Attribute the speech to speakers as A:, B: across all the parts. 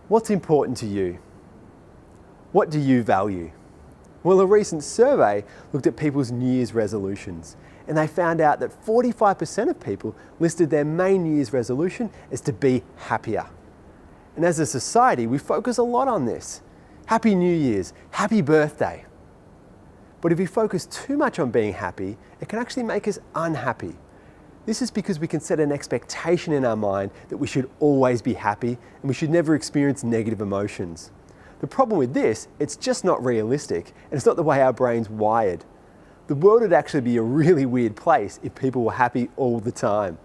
A: What's important to you? What do you value? Well, a recent survey looked at people's New Year's resolutions, and they found out that 45% of people listed their main New Year's resolution as to be happier. And as a society, we focus a lot on this. Happy New Year's, happy birthday. But if we focus too much on being happy, it can actually make us unhappy. This is because we can set an expectation in our mind that we should always be happy and we should never experience negative emotions. The problem with this, it's just not realistic, and it's not the way our brain's wired. The world would actually be a really weird place if people were happy all the time.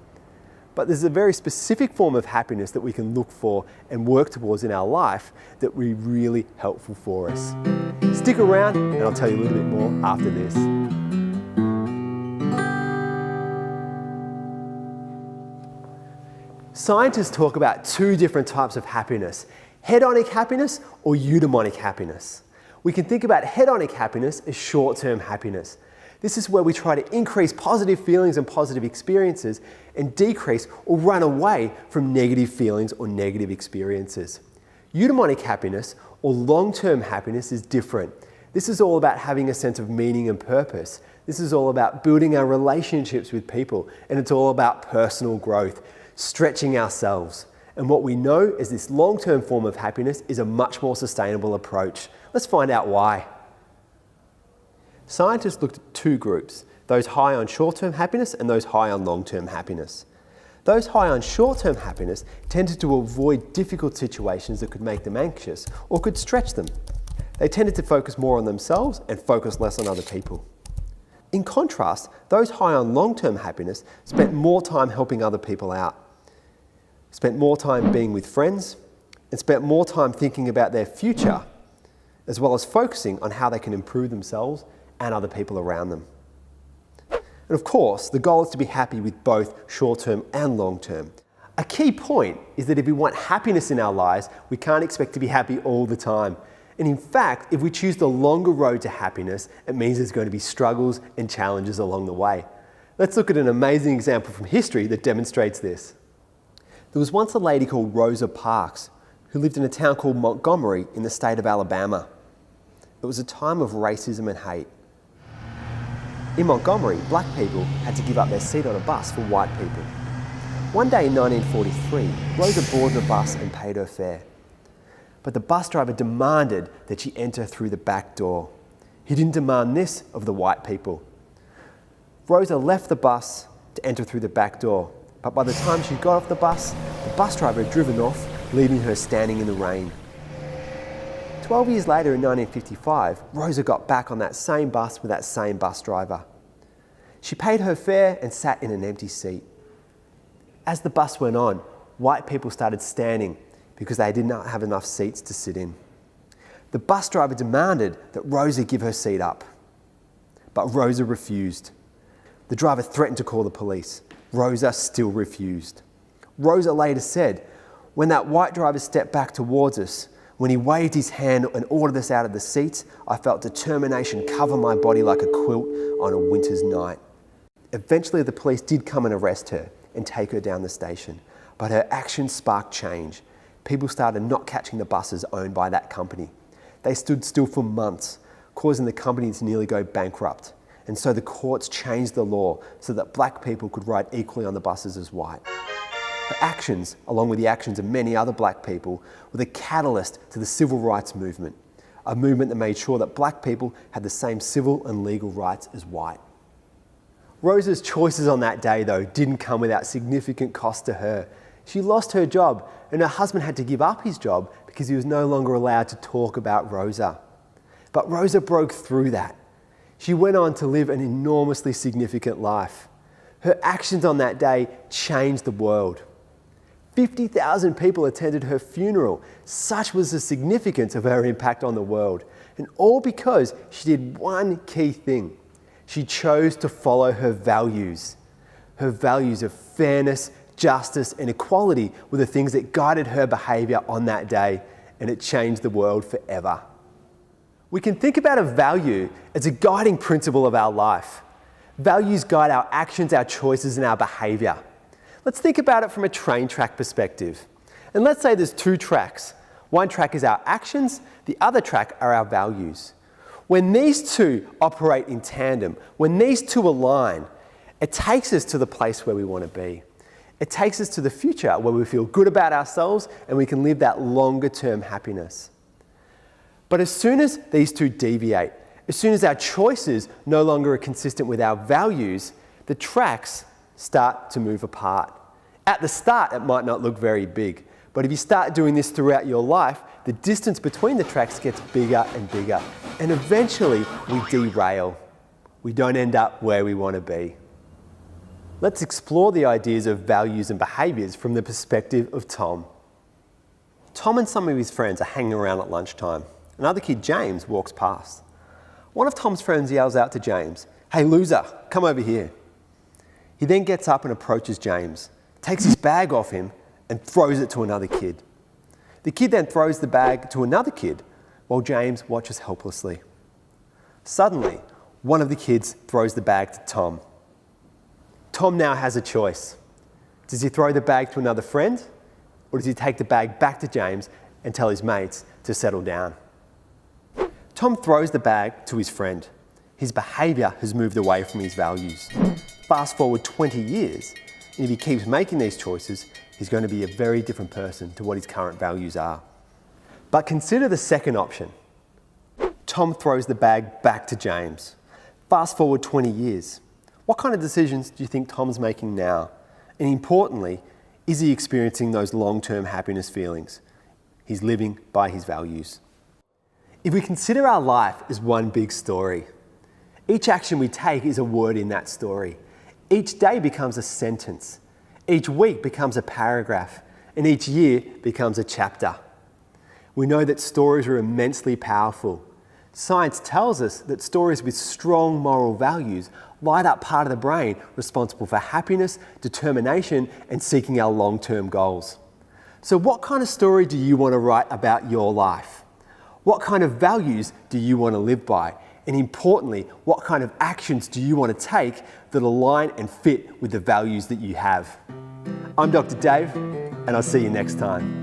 A: But there's a very specific form of happiness that we can look for and work towards in our life that will be really helpful for us. Stick around and I'll tell you a little bit more after this. Scientists talk about two different types of happiness: hedonic happiness or eudaimonic happiness. We can think about hedonic happiness as short-term happiness. This is where we try to increase positive feelings and positive experiences and decrease or run away from negative feelings or negative experiences. Eudaimonic happiness or long-term happiness is different. This is all about having a sense of meaning and purpose. This is all about building our relationships with people, and it's all about personal growth, stretching ourselves. And what we know is this long-term form of happiness is a much more sustainable approach. Let's find out why. Scientists looked at two groups, those high on short-term happiness and those high on long-term happiness. Those high on short-term happiness tended to avoid difficult situations that could make them anxious or could stretch them. They tended to focus more on themselves and focus less on other people. In contrast, those high on long-term happiness spent more time helping other people out, spent more time being with friends, and spent more time thinking about their future, as well as focusing on how they can improve themselves and other people around them. And of course, the goal is to be happy with both short-term and long-term. A key point is that if we want happiness in our lives, we can't expect to be happy all the time. And in fact, if we choose the longer road to happiness, it means there's going to be struggles and challenges along the way. Let's look at an amazing example from history that demonstrates this. There was once a lady called Rosa Parks who lived in a town called Montgomery in the state of Alabama. It was a time of racism and hate. In Montgomery, black people had to give up their seat on a bus for white people. One day in 1943, Rosa boarded a bus and paid her fare. But the bus driver demanded that she enter through the back door. He didn't demand this of the white people. Rosa left the bus to enter through the back door, but by the time she got off the bus driver had driven off, leaving her standing in the rain. 12 years later in 1955, Rosa got back on that same bus with that same bus driver. She paid her fare and sat in an empty seat. As the bus went on, white people started standing because they did not have enough seats to sit in. The bus driver demanded that Rosa give her seat up, but Rosa refused. The driver threatened to call the police. Rosa still refused. Rosa later said, "When that white driver stepped back towards us, when he waved his hand and ordered us out of the seats, I felt determination cover my body like a quilt on a winter's night." Eventually, the police did come and arrest her and take her down the station, but her actions sparked change. People started not catching the buses owned by that company. They stood still for months, causing the company to nearly go bankrupt. And so the courts changed the law so that black people could ride equally on the buses as white. Her actions, along with the actions of many other black people, were the catalyst to the civil rights movement, a movement that made sure that black people had the same civil and legal rights as white. Rosa's choices on that day, though, didn't come without significant cost to her. She lost her job, and her husband had to give up his job because he was no longer allowed to talk about Rosa. But Rosa broke through that. She went on to live an enormously significant life. Her actions on that day changed the world. 50,000 people attended her funeral. Such was the significance of her impact on the world. And all because she did one key thing. She chose to follow her values. Her values of fairness, justice, and equality were the things that guided her behaviour on that day, and it changed the world forever. We can think about a value as a guiding principle of our life. Values guide our actions, our choices, and our behaviour. Let's think about it from a train track perspective. And let's say there's two tracks. One track is our actions, the other track are our values. When these two operate in tandem, when these two align, it takes us to the place where we want to be. It takes us to the future where we feel good about ourselves and we can live that longer term happiness. But as soon as these two deviate, as soon as our choices no longer are consistent with our values, the tracks start to move apart. At the start, it might not look very big, but if you start doing this throughout your life, the distance between the tracks gets bigger and bigger, and eventually we derail. We don't end up where we want to be. Let's explore the ideas of values and behaviours from the perspective of Tom. Tom and some of his friends are hanging around at lunchtime. Another kid, James, walks past. One of Tom's friends yells out to James, "Hey loser, come over here." He then gets up and approaches James, takes his bag off him and throws it to another kid. The kid then throws the bag to another kid while James watches helplessly. Suddenly, one of the kids throws the bag to Tom. Tom now has a choice. Does he throw the bag to another friend, or does he take the bag back to James and tell his mates to settle down? Tom throws the bag to his friend. His behaviour has moved away from his values. Fast forward 20 years, and if he keeps making these choices, he's going to be a very different person to what his current values are. But consider the second option. Tom throws the bag back to James. Fast forward 20 years. What kind of decisions do you think Tom's making now? And importantly, is he experiencing those long-term happiness feelings? He's living by his values. If we consider our life as one big story, each action we take is a word in that story. Each day becomes a sentence. Each week becomes a paragraph. And each year becomes a chapter. We know that stories are immensely powerful. Science tells us that stories with strong moral values light up part of the brain responsible for happiness, determination, and seeking our long-term goals. So what kind of story do you want to write about your life? What kind of values do you want to live by? And importantly, what kind of actions do you want to take that align and fit with the values that you have? I'm Dr. Dave, and I'll see you next time.